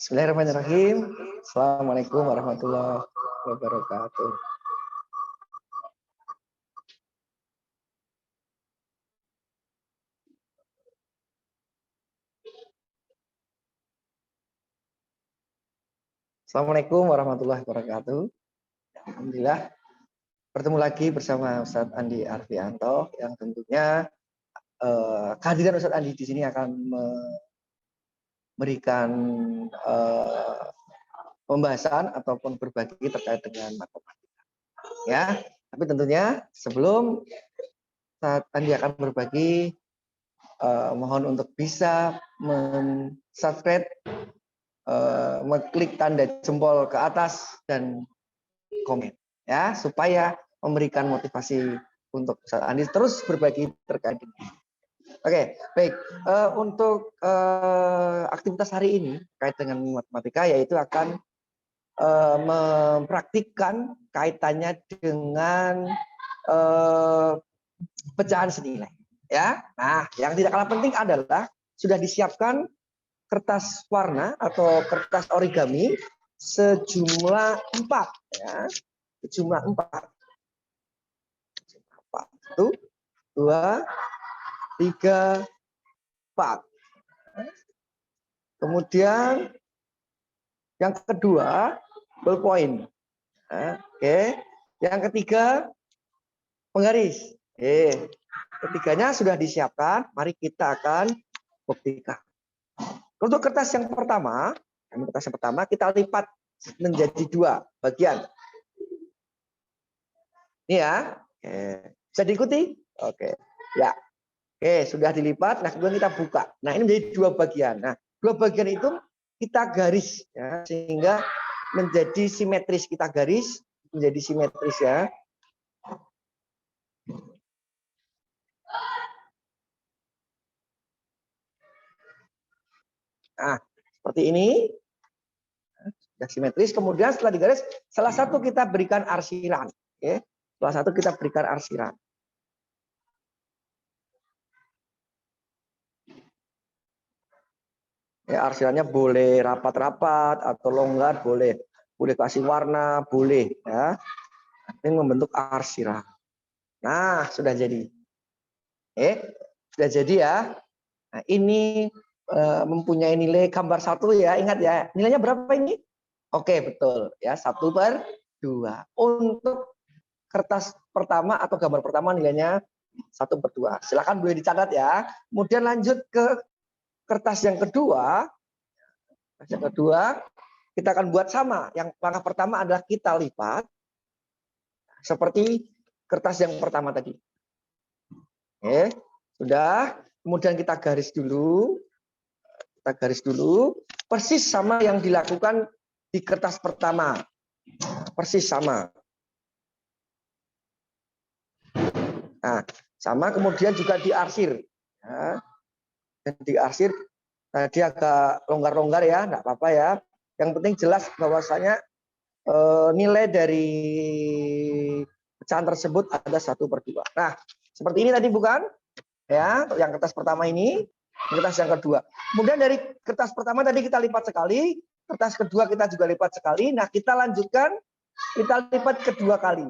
Bismillahirrahmanirrahim. Assalamualaikum warahmatullahi wabarakatuh. Assalamualaikum warahmatullahi wabarakatuh. Alhamdulillah bertemu lagi bersama Ustadz Andi Arfianto yang tentunya kehadiran Ustadz Andi di sini akan memberikan pembahasan ataupun berbagi terkait dengan matematika. Ya, tapi tentunya sebelum Ustadz Andi akan berbagi, mohon untuk bisa subscribe, mengklik tanda jempol ke atas dan komen ya, supaya memberikan motivasi untuk Ustadz Andi terus berbagi terkait ini. Oke, baik. Untuk aktivitas hari ini terkait dengan matematika, yaitu akan mempraktikkan kaitannya dengan pecahan senilai. Ya, nah yang tidak kalah penting adalah sudah disiapkan kertas warna atau kertas origami sejumlah 4 ya, sejumlah 4. 1, 2, 3, 4. Kemudian yang kedua ballpoint. Oke. Yang ketiga penggaris. Ketiganya sudah disiapkan. Mari kita akan buktikan. Untuk kertas yang pertama kita lipat menjadi 2 bagian. Ini ya. Bisa diikuti? Oke. Ya. Oke, sudah dilipat. Nah, kemudian kita buka. Nah, ini menjadi 2 bagian. Nah, 2 bagian itu kita garis ya, sehingga menjadi simetris. Kita garis menjadi simetris ya. Nah, seperti ini. Sudah simetris. Kemudian setelah digaris, salah satu kita berikan arsiran. Oke. Salah satu kita berikan arsiran. Ya, arsirannya boleh rapat-rapat atau longgar, boleh kasih warna, boleh ya. Ini membentuk arsiran. Nah, sudah jadi. Sudah jadi ya. Nah, ini mempunyai nilai gambar 1 ya, ingat ya. Nilainya berapa ini? Oke, betul ya, 1/2. Untuk kertas pertama atau gambar pertama nilainya 1/2. Silakan boleh dicatat ya. Kemudian lanjut ke kertas yang kedua. Kita akan buat sama. Yang langkah pertama adalah kita lipat seperti kertas yang pertama tadi. Sudah. Kemudian kita garis dulu. Persis sama yang dilakukan di kertas pertama. Persis sama. Nah, sama kemudian juga diarsir. Ya. Dan diarsir tadi agak longgar-longgar ya, enggak apa-apa ya. Yang penting jelas bahwasanya nilai dari pecahan tersebut ada 1/2. Nah, seperti ini tadi bukan? Ya, yang kertas pertama ini, kertas yang kedua. Kemudian dari kertas pertama tadi kita lipat sekali, kertas kedua kita juga lipat sekali. Nah, kita lanjutkan, kita lipat kedua kali.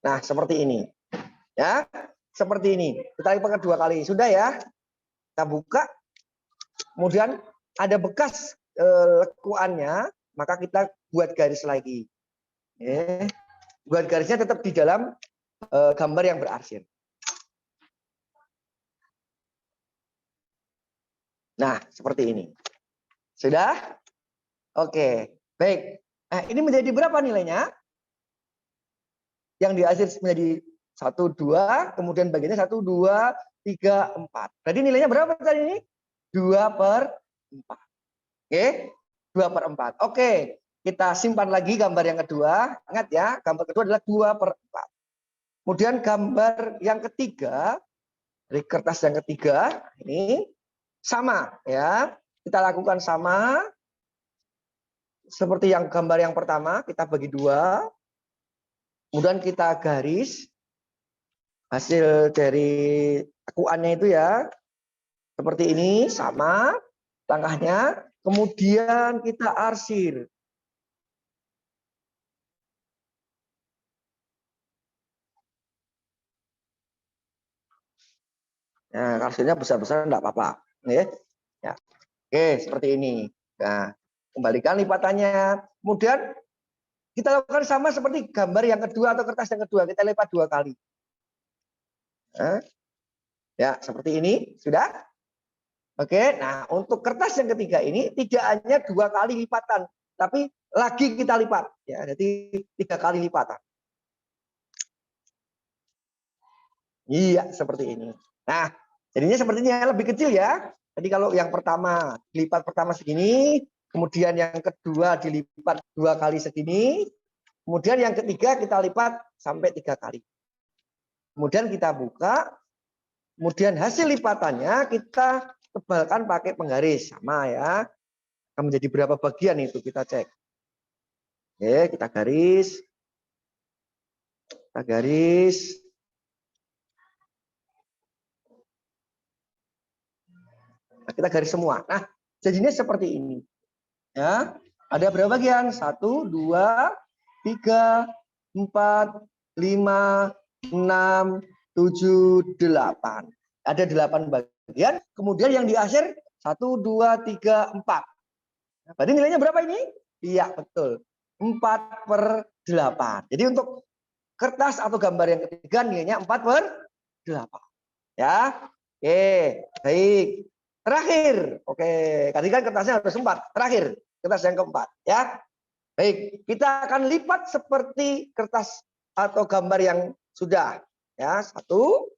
Nah, seperti ini. Ya, seperti ini. Kita lipat kedua kali. Sudah ya. Kita buka. Kemudian ada bekas lekuannya, maka kita buat garis lagi. Buat garisnya tetap di dalam gambar yang berarsir. Nah, seperti ini. Sudah? Oke. Baik. Nah, ini menjadi berapa nilainya? Yang diarsir menjadi 1, 2, kemudian bagiannya 1, 2, 3, 4. Berarti nilainya berapa tadi ini? 2/4. Oke, 2/4. Oke, kita simpan lagi gambar yang kedua. Ingat ya, gambar kedua adalah 2/4. Kemudian gambar yang ketiga, dari kertas yang ketiga, ini sama ya. Kita lakukan sama. Seperti yang gambar yang pertama, kita bagi 2. Kemudian kita garis hasil dari lekuannya itu ya. Seperti ini, sama langkahnya. Kemudian kita arsir. Nah, arsirnya besar-besar enggak apa-apa. Ya. Oke, seperti ini. Nah, kembalikan lipatannya. Kemudian kita lakukan sama seperti gambar yang kedua atau kertas yang kedua. Kita lipat 2 kali. Nah, ya, seperti ini. Sudah? Oke, nah untuk kertas yang ketiga ini tidak hanya 2 kali lipatan, tapi lagi kita lipat. Ya, jadi 3 kali lipatan. Iya, seperti ini. Nah, jadinya sepertinya lebih kecil ya. Jadi kalau yang pertama dilipat pertama segini, kemudian yang kedua dilipat 2 kali segini, kemudian yang ketiga kita lipat sampai 3 kali. Kemudian kita buka, kemudian hasil lipatannya kita tebalkan pakai penggaris sama ya. Akan menjadi berapa bagian itu kita cek. Oke, kita garis. Kita garis. Nah, kita garis semua. Nah, jadinya seperti ini. Ya, ada berapa bagian? 1, 2, 3, 4, 5, 6, 7, 8. Ada 8 bagian. Kemudian yang diakhir 1, 2, 3, 4. Nah, berarti nilainya berapa ini? Iya, betul. 4/8. Jadi untuk kertas atau gambar yang ketiga nilainya 4/8. Ya. Oke, baik. Terakhir. Oke, tadi kan kertasnya harus 4. Terakhir, kertas yang keempat, ya. Baik, kita akan lipat seperti kertas atau gambar yang sudah. Ya, 1.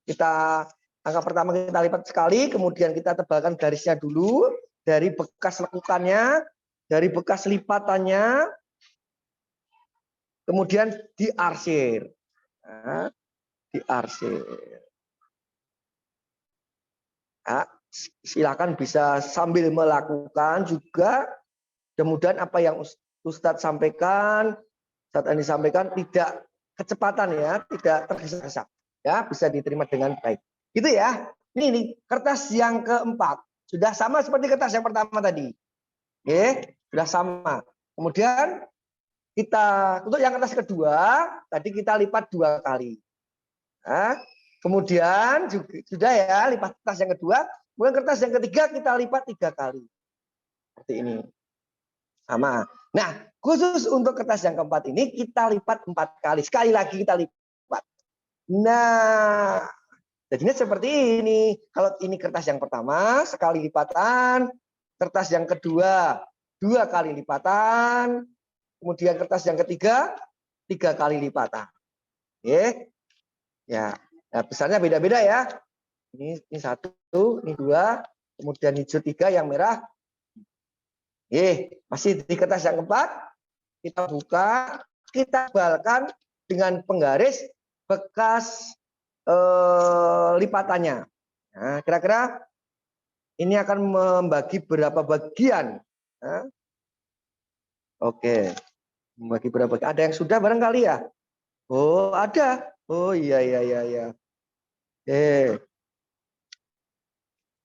Kita angka pertama kita lipat sekali, kemudian kita tebalkan garisnya dulu dari bekas lekukannya, dari bekas lipatannya, kemudian diarsir. Nah, diarsir. Nah, silakan bisa sambil melakukan juga. Mudah-mudahan apa yang Ustadz sampaikan, Ustadz Andi sampaikan tidak kecepatan ya, tidak tergesa-gesa. Ya, bisa diterima dengan baik. Gitu ya. Ini kertas yang keempat. Sudah sama seperti kertas yang pertama tadi. Oke, sudah sama. Kemudian kita untuk yang kertas kedua tadi kita lipat 2 kali. Nah, kemudian juga, sudah ya lipat kertas yang kedua. Kemudian kertas yang ketiga kita lipat 3 kali. Seperti ini. Sama. Nah, khusus untuk kertas yang keempat ini kita lipat 4 kali. Sekali lagi kita lipat. Nah, jadinya seperti ini. Kalau ini kertas yang pertama, sekali lipatan. Kertas yang kedua, 2 kali lipatan. Kemudian kertas yang ketiga, 3 kali lipatan. Oke. Ya, nah, besarnya beda-beda ya. Ini 1, ini 2, kemudian hijau 3, yang merah. Masih di kertas yang keempat, kita buka, kita tebalkan dengan penggaris bekas lipatannya. Nah, kira-kira ini akan membagi berapa bagian? Nah, oke, membagi berapa bagian? Ada yang sudah barangkali ya? Oh, ada. Oh, iya.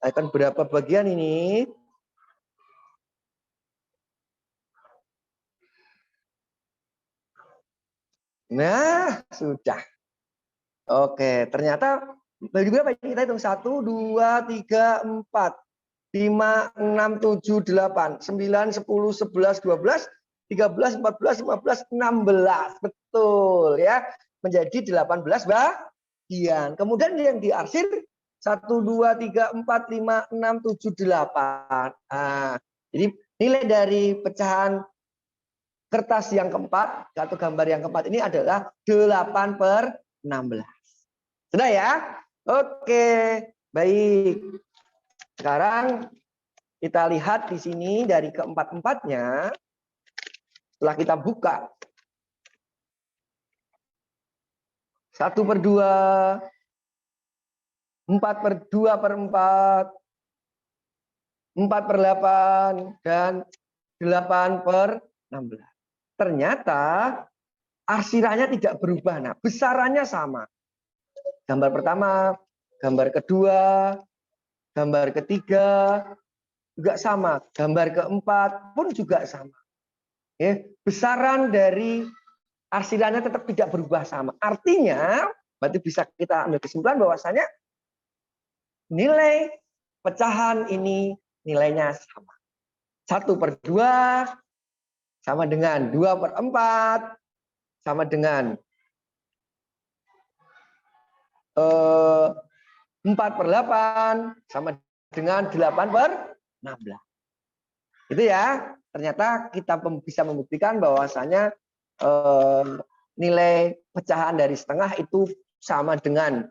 Akan berapa bagian ini? Nah, sudah. Oke, ternyata bagi berapa ini? Kita hitung 1, 2, 3, 4, 5, 6, 7, 8, 9, 10, 11, 12, 13, 14, 15, 16. Betul ya. Menjadi 18 bagian. Kemudian yang diarsir 1, 2, 3, 4, 5, 6, 7, 8. Nah, jadi nilai dari pecahan kertas yang keempat atau gambar yang keempat ini adalah 8/16. Sudah ya? Oke, baik. Sekarang kita lihat di sini dari keempat-empatnya. Setelah kita buka 1/2, 4/2/4, 4/8, dan 8/16. Ternyata arsirannya tidak berubah. Nah, besarannya sama. Gambar pertama, gambar kedua, gambar ketiga juga sama, gambar keempat pun juga sama. Besaran dari arsirannya tetap tidak berubah sama. Artinya, berarti bisa kita ambil kesimpulan bahwasanya nilai pecahan ini nilainya sama. 1/2 sama dengan 2/4 sama dengan 4/8 sama dengan 8/16. Itu ya. Ternyata kita bisa membuktikan bahwasanya nilai pecahan dari setengah itu sama dengan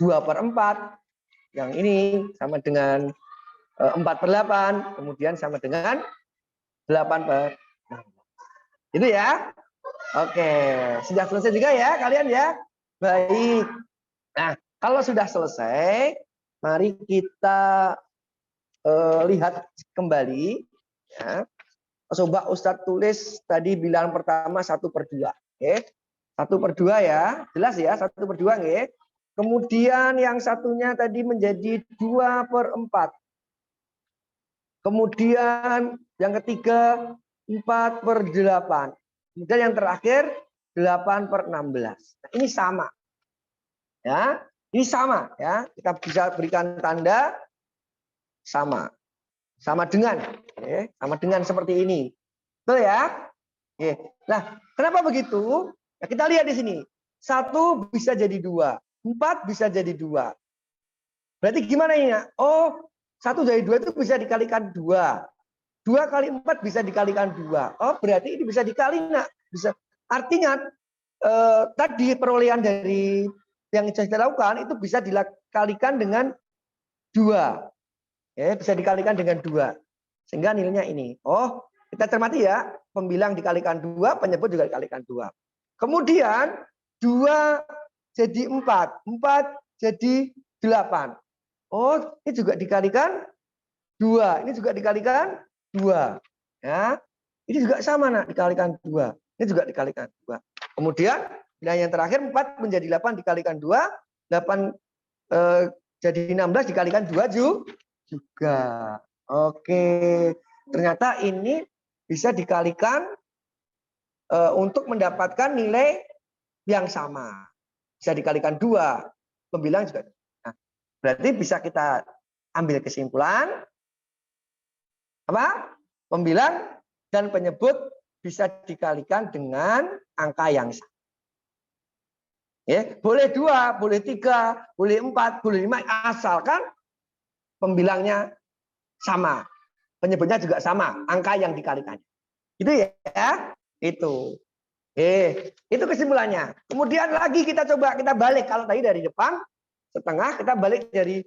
2/4. Yang ini sama dengan 4/8, kemudian sama dengan 8/16. Itu ya. Oke, sudah selesai juga ya kalian ya. Baik. Nah, kalau sudah selesai, mari kita lihat kembali. Ya. Coba Ustadz tulis tadi bilangan pertama 1/2. Oke. 1/2 ya. Jelas ya, 1/2 nggih. Kemudian yang satunya tadi menjadi 2/4. Kemudian yang ketiga 4/8. Kemudian yang terakhir 8/16. Nah, ini sama. Ya, ini sama ya. Kita bisa berikan tanda sama. Sama dengan, sama dengan seperti ini. Betul ya? Nah, kenapa begitu? Ya, kita lihat di sini. 1 bisa jadi 2, 4 bisa jadi 2. Berarti gimana ini? Oh, 1 dari 2 itu bisa dikalikan 2. 2 kali 4 bisa dikalikan 2. Oh, berarti ini bisa dikali, nak. Bisa. Artinya tadi perolehan dari yang sudah kita lakukan itu bisa dikalikan dengan 2. Bisa dikalikan dengan 2. Sehingga nilainya ini. Oh, kita cermati ya. Pembilang dikalikan 2, penyebut juga dikalikan 2. Kemudian 2 jadi 4. 4 jadi 8. Oh, ini juga dikalikan 2. Ini juga dikalikan 2. Ya. Ini juga sama, nak, dikalikan 2. Ini juga dikalikan 2. Kemudian nilai yang terakhir 4 menjadi 8 dikalikan 2. 8 jadi 16 dikalikan 2 juga. Oke. Ternyata ini bisa dikalikan untuk mendapatkan nilai yang sama. Bisa dikalikan 2. Pembilang juga. Nah, berarti bisa kita ambil kesimpulan apa? Pembilang dan penyebut bisa dikalikan dengan angka yang sama. Boleh 2, boleh 3, boleh 4, boleh 5, asalkan pembilangnya sama, penyebutnya juga sama, angka yang dikalikannya. Gitu ya, itu. Itu kesimpulannya. Kemudian lagi kita balik. Kalau tadi dari depan setengah, kita balik dari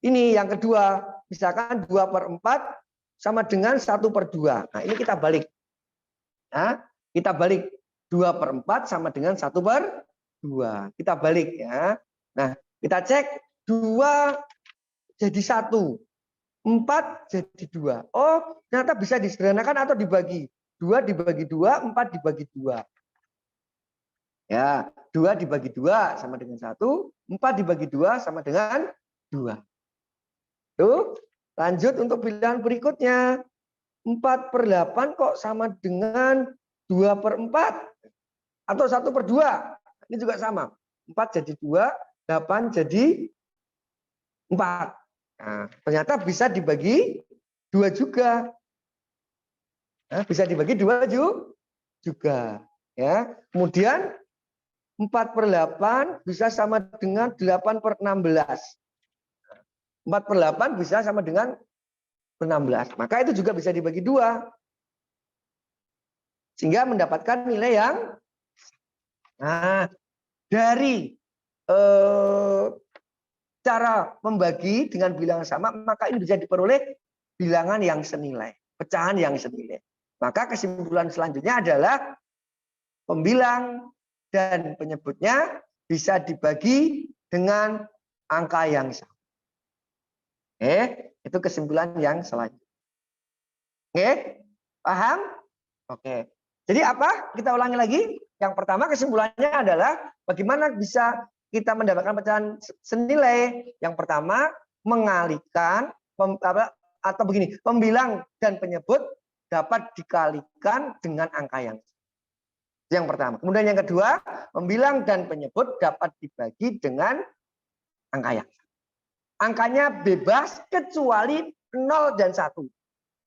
ini yang kedua. Misalkan 2/4 sama dengan 1/2. Nah, ini kita balik. Nah, kita balik 2/4 sama dengan 1/2. Kita balik ya. Nah, kita cek 2 jadi 1. 4 jadi 2. Oh, ternyata bisa disederhanakan atau dibagi. 2 dibagi 2, 4 dibagi 2. Ya, 2 dibagi 2 sama dengan 1, 4 dibagi 2 sama dengan 2. Tuh, lanjut untuk bilangan berikutnya. 4/8 kok sama dengan 2/4 atau 1/2. Ini juga sama. 4 jadi 2, 8 jadi 4. Nah, ternyata bisa dibagi 2 juga. Nah, bisa dibagi 2 juga. Ya. Kemudian 4/8 bisa sama dengan 8/16. 4/8 bisa sama dengan 16. Maka itu juga bisa dibagi 2. Sehingga mendapatkan nilai yang dari cara membagi dengan bilangan sama, maka ini bisa diperoleh bilangan yang senilai, pecahan yang senilai. Maka kesimpulan selanjutnya adalah pembilang dan penyebutnya bisa dibagi dengan angka yang sama. Itu kesimpulan yang selanjutnya. Paham? Oke. Jadi apa? Kita ulangi lagi. Yang pertama kesimpulannya adalah bagaimana bisa kita mendapatkan pecahan senilai. Yang pertama, mengalihkan atau begini, pembilang dan penyebut dapat dikalikan dengan angka yang pertama. Kemudian yang kedua, pembilang dan penyebut dapat dibagi dengan angka yang angkanya bebas kecuali 0 dan 1.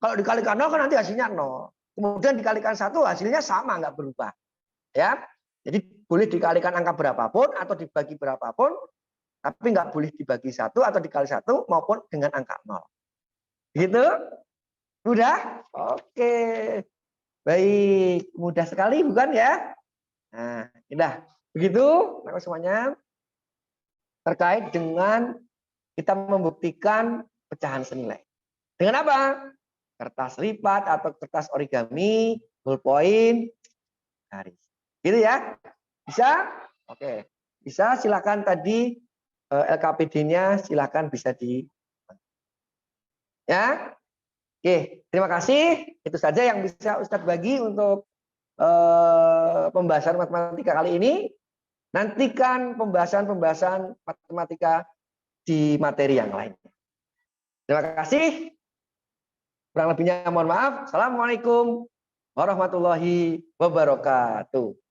Kalau dikalikan 0 kan nanti hasilnya 0. Kemudian dikalikan 1 hasilnya sama, nggak berubah. Ya, jadi boleh dikalikan angka berapapun atau dibagi berapapun, tapi nggak boleh dibagi 1 atau dikali 1 maupun dengan angka 0. Gitu? Mudah? Oke. Baik, mudah sekali bukan ya? Nah, udah. Begitu, teman semuanya. Terkait dengan kita membuktikan pecahan senilai. Dengan apa? Kertas lipat atau kertas origami, ballpoint, garis. Gitu ya? Bisa? Oke. Bisa, silakan tadi LKPD-nya silakan bisa di ya. Oke, terima kasih. Itu saja yang bisa Ustadz bagi untuk pembahasan matematika kali ini. Nantikan pembahasan matematika di materi yang lain. Terima kasih. Kurang lebihnya mohon maaf. Assalamualaikum warahmatullahi wabarakatuh.